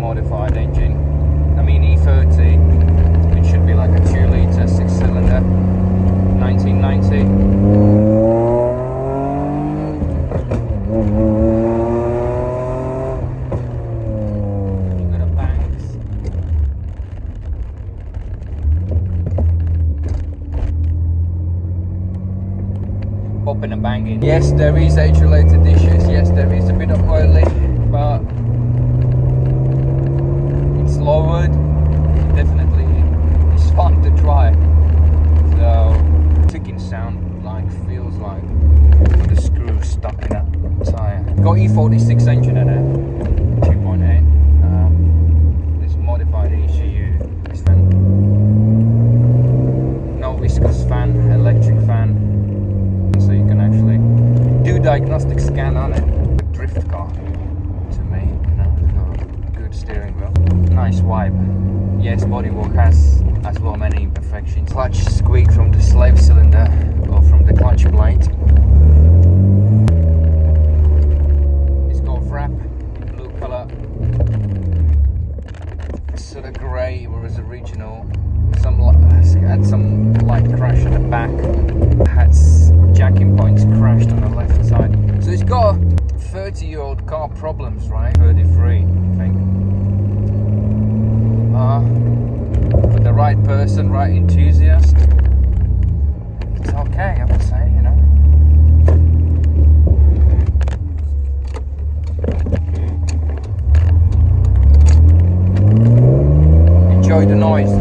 modified engine. I mean E30, it should be like a 2-litre 6-cylinder, 1990. Popping and banging. Yes, there is age-related issues. Yes, there is a bit of oil leak, but it's lowered. Definitely, it's fun to try. So, ticking sound like feels like the screw stuck in a tire. Got E46 engine in it, 2.8. This modified ECU. This fan. No viscous fan, electric fan. So you can actually do diagnostic scan on it. A drift car to me, you know, good steering wheel, nice vibe. Yes, bodywork has as well many imperfections. Clutch squeak from the slave cylinder or from the clutch plate. It's got wrap in blue color, sort of grey, whereas original. Had some light crash at the back. Had jacking points crashed on the left side. So it's got 30-year-old car problems, right? 33, I think. For the right person, right enthusiast, it's okay, I would say, you know. Enjoy the noise.